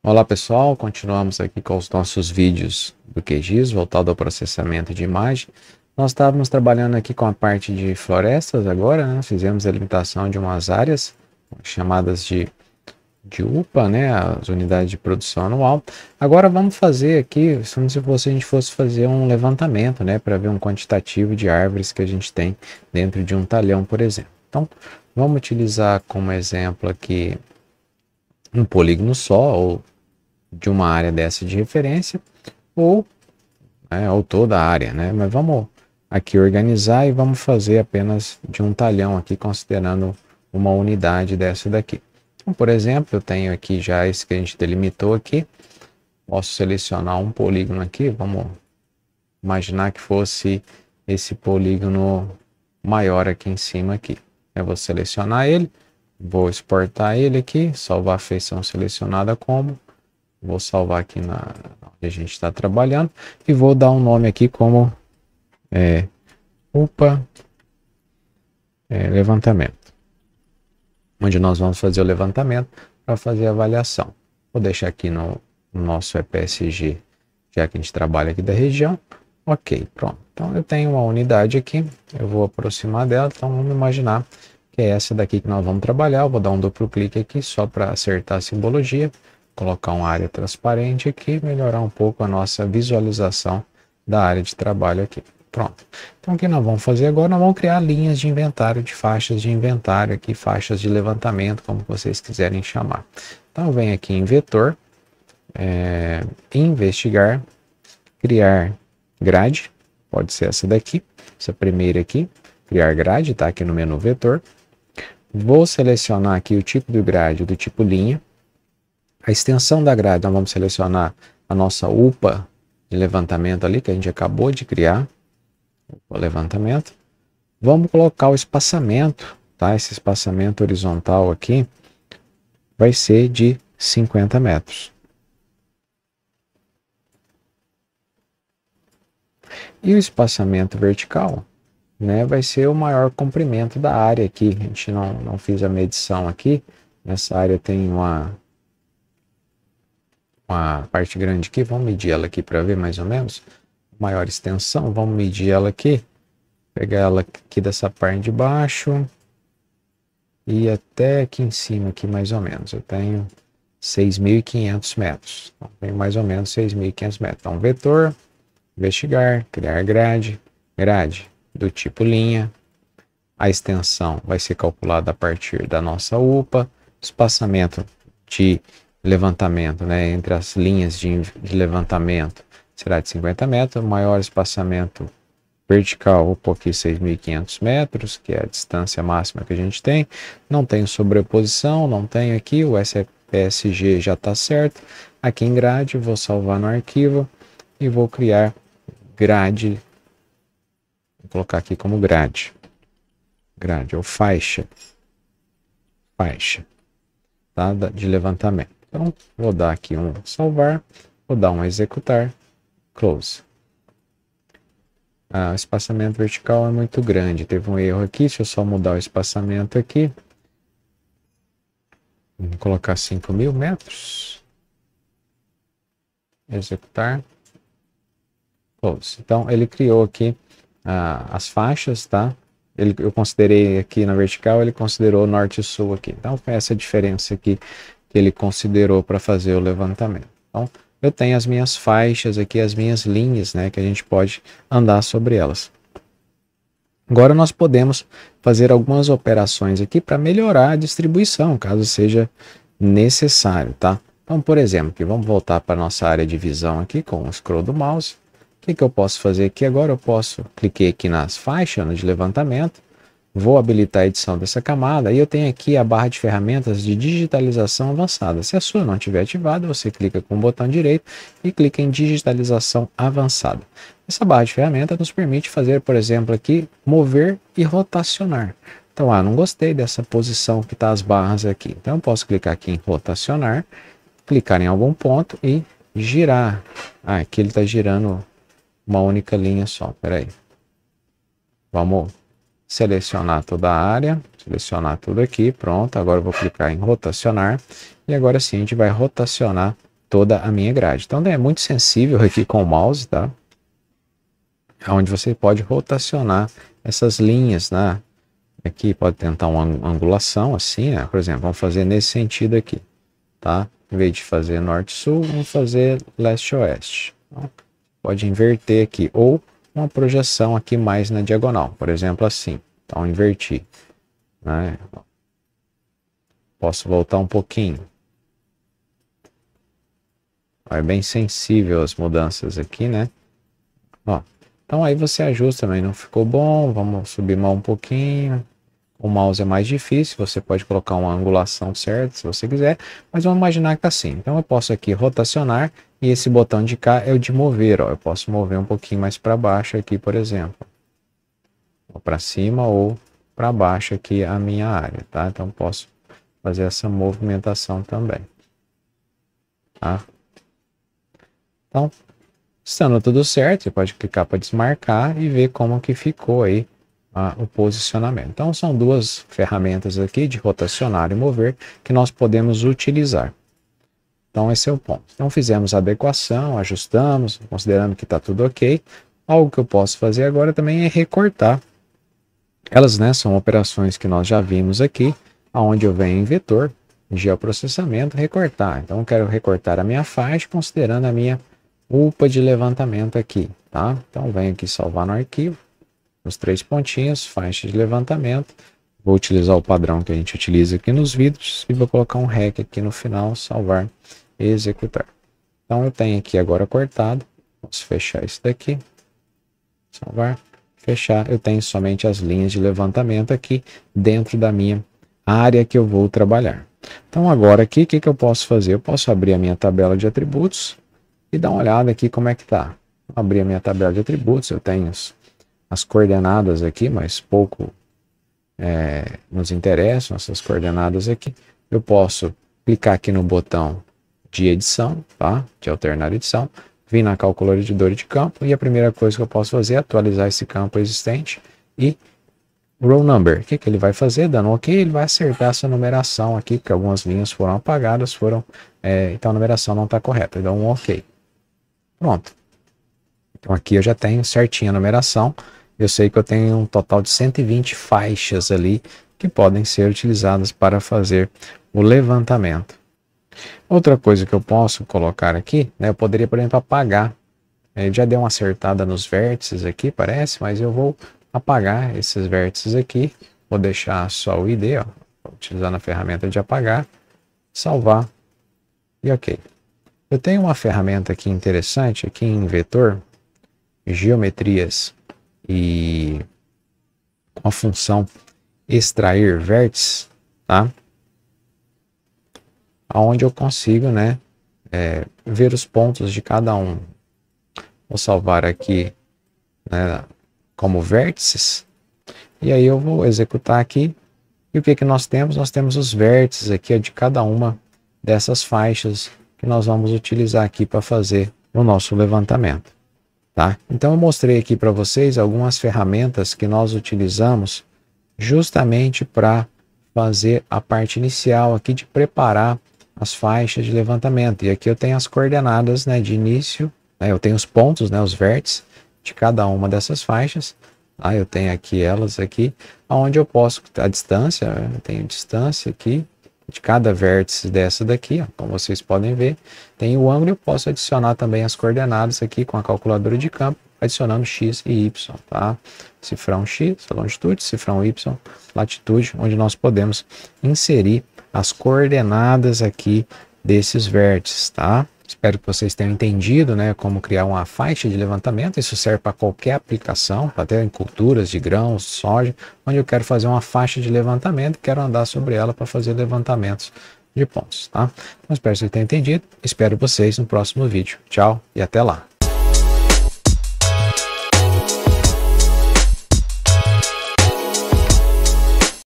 Olá pessoal, continuamos aqui com os nossos vídeos do QGIS voltado ao processamento de imagem. Nós estávamos trabalhando aqui com a parte de florestas agora, né? Fizemos a limitação de umas áreas chamadas de UPA, né? As unidades de produção anual. Agora vamos fazer aqui, como se a gente fosse fazer um levantamento, né? Para ver um quantitativo de árvores que a gente tem dentro de um talhão, por exemplo. Então, vamos utilizar como exemplo aqui um polígono só, ou de uma área dessa de referência, ou, ou toda a área, né? Mas vamos aqui organizar e vamos fazer apenas de um talhão aqui, considerando uma unidade dessa daqui. Então, por exemplo, eu tenho aqui já esse que a gente delimitou aqui. Posso selecionar um polígono aqui, vamos imaginar que fosse esse polígono maior aqui em cima aqui. Eu vou selecionar ele, vou exportar ele aqui, salvar a feição selecionada como. Vou salvar aqui onde a gente está trabalhando e vou dar um nome aqui como UPA levantamento, onde nós vamos fazer o levantamento para fazer a avaliação. Vou deixar aqui no nosso EPSG, já que a gente trabalha aqui da região. Ok, pronto. Então eu tenho uma unidade aqui, eu vou aproximar dela, então vamos imaginar que é essa daqui que nós vamos trabalhar. Eu vou dar um duplo clique aqui só para acertar a simbologia. Colocar uma área transparente aqui, melhorar um pouco a nossa visualização da área de trabalho aqui. Pronto. Então o que nós vamos fazer agora? Nós vamos criar linhas de inventário, de faixas de inventário aqui, faixas de levantamento, como vocês quiserem chamar. Então eu venho aqui em vetor, investigar, criar grade, pode ser essa daqui, essa primeira aqui, criar grade, tá aqui no menu vetor. Vou selecionar aqui o tipo do grade, do tipo linha. A extensão da grade, nós vamos selecionar a nossa UPA de levantamento ali, que a gente acabou de criar. O levantamento. Vamos colocar o espaçamento, tá? Esse espaçamento horizontal aqui vai ser de 50 metros. E o espaçamento vertical, né, vai ser o maior comprimento da área aqui. A gente não fez a medição aqui. Nessa área tem uma parte grande aqui, vamos medir ela aqui para ver mais ou menos, maior extensão, vamos medir ela aqui, pegar ela aqui dessa parte de baixo e até aqui em cima aqui mais ou menos, eu tenho 6.500 metros, então tem mais ou menos 6.500 metros, então vetor, investigar, criar grade, grade do tipo linha, a extensão vai ser calculada a partir da nossa UPA, espaçamento de levantamento, né, entre as linhas de levantamento será de 50 metros, maior espaçamento vertical, vou pôr aqui 6.500 metros, que é a distância máxima que a gente tem, não tenho sobreposição, não tenho aqui, o SPSG já está certo, aqui em grade, vou salvar no arquivo e vou criar grade, vou colocar aqui como grade ou faixa, tá, de levantamento. Então, vou dar aqui um salvar, vou dar um executar, close. O espaçamento vertical é muito grande, teve um erro aqui, deixa eu só mudar o espaçamento aqui. Vamos colocar 5.000 metros. Executar, close. Então, ele criou aqui as faixas, tá? Eu considerei aqui na vertical, ele considerou norte e sul aqui. Então, foi essa diferença aqui que ele considerou para fazer o levantamento. Então, eu tenho as minhas faixas aqui, as minhas linhas, né, que a gente pode andar sobre elas. Agora nós podemos fazer algumas operações aqui para melhorar a distribuição, caso seja necessário, tá? Então, por exemplo, aqui, vamos voltar para a nossa área de visão aqui com o scroll do mouse. O que eu posso fazer aqui agora? Eu cliquei aqui nas faixas de levantamento, vou habilitar a edição dessa camada e eu tenho aqui a barra de ferramentas de digitalização avançada. Se a sua não estiver ativada, você clica com o botão direito e clica em digitalização avançada. Essa barra de ferramentas nos permite fazer, por exemplo, aqui, mover e rotacionar. Então, não gostei dessa posição que está as barras aqui. Então, eu posso clicar aqui em rotacionar, clicar em algum ponto e girar. Aqui ele está girando uma única linha só. Espera aí. Vamos selecionar toda a área, selecionar tudo aqui, pronto. Agora eu vou clicar em rotacionar e agora sim a gente vai rotacionar toda a minha grade. Então é muito sensível aqui com o mouse, tá? Onde você pode rotacionar essas linhas, né? Aqui pode tentar uma angulação assim, né? Por exemplo, vamos fazer nesse sentido aqui, tá? Em vez de fazer norte-sul, vamos fazer leste-oeste. Então, pode inverter aqui, ou uma projeção aqui mais na diagonal, por exemplo, assim. Então, inverti, né? Posso voltar um pouquinho. É bem sensível as mudanças aqui, né? Ó, então aí você ajusta também, não ficou bom, vamos subir mais um pouquinho. O mouse é mais difícil, você pode colocar uma angulação certa se você quiser, mas vamos imaginar que tá assim. Então eu posso aqui rotacionar e esse botão de cá é o de mover, ó. Eu posso mover um pouquinho mais para baixo aqui, por exemplo. Ou para cima ou para baixo aqui a minha área, tá? Então posso fazer essa movimentação também, tá? Então, estando tudo certo, você pode clicar para desmarcar e ver como que ficou aí o posicionamento. Então, são duas ferramentas aqui de rotacionar e mover que nós podemos utilizar. Então, esse é o ponto. Então, fizemos a adequação, ajustamos, considerando que está tudo ok. Algo que eu posso fazer agora também é recortar. Elas, né, são operações que nós já vimos aqui, onde eu venho em vetor, geoprocessamento, recortar. Então, eu quero recortar a minha faixa, considerando a minha UPA de levantamento aqui, tá? Então, venho aqui salvar no arquivo, os 3 pontinhos, faixa de levantamento. Vou utilizar o padrão que a gente utiliza aqui nos vídeos e vou colocar um REC aqui no final, salvar e executar. Então, eu tenho aqui agora cortado, posso fechar isso daqui, salvar, fechar. Eu tenho somente as linhas de levantamento aqui dentro da minha área que eu vou trabalhar. Então, agora aqui, o que eu posso fazer? Eu posso abrir a minha tabela de atributos e dar uma olhada aqui como é que tá. Abrir a minha tabela de atributos, eu tenho as coordenadas aqui, mas pouco nos interessam essas coordenadas aqui. Eu posso clicar aqui no botão de edição, tá? De alternar edição, vir na calculadora de campo e a primeira coisa que eu posso fazer é atualizar esse campo existente e row number. O que ele vai fazer? Dando OK, ele vai acertar essa numeração aqui, porque algumas linhas foram apagadas, então a numeração não está correta. Então um OK. Pronto. Então aqui eu já tenho certinha a numeração. Eu sei que eu tenho um total de 120 faixas ali que podem ser utilizadas para fazer o levantamento. Outra coisa que eu posso colocar aqui, né, eu poderia, por exemplo, apagar. Eu já dei uma acertada nos vértices aqui, parece, mas eu vou apagar esses vértices aqui. Vou deixar só o ID, ó, vou utilizar na ferramenta de apagar, salvar e OK. Eu tenho uma ferramenta aqui interessante, aqui em vetor, geometrias e com a função extrair vértices, tá? Onde eu consigo, né, ver os pontos de cada um. Vou salvar aqui, né, como vértices e aí eu vou executar aqui. E o que nós temos? Nós temos os vértices aqui de cada uma dessas faixas que nós vamos utilizar aqui para fazer o nosso levantamento, tá? Então eu mostrei aqui para vocês algumas ferramentas que nós utilizamos justamente para fazer a parte inicial aqui de preparar as faixas de levantamento. E aqui eu tenho as coordenadas, né, de início, né, eu tenho os pontos, né, os vértices de cada uma dessas faixas. Tá? Eu tenho aqui elas aqui, onde eu posso, a distância, eu tenho distância aqui de cada vértice dessa daqui, ó, como vocês podem ver. Tem o ângulo, eu posso adicionar também as coordenadas aqui com a calculadora de campo, adicionando X e Y, tá? Cifrão X, longitude, cifrão Y, latitude, onde nós podemos inserir as coordenadas aqui desses vértices, tá? Espero que vocês tenham entendido, né, como criar uma faixa de levantamento. Isso serve para qualquer aplicação, até em culturas de grãos, soja, onde eu quero fazer uma faixa de levantamento e quero andar sobre ela para fazer levantamentos de pontos, tá? Então, espero que vocês tenham entendido. Espero vocês no próximo vídeo. Tchau e até lá.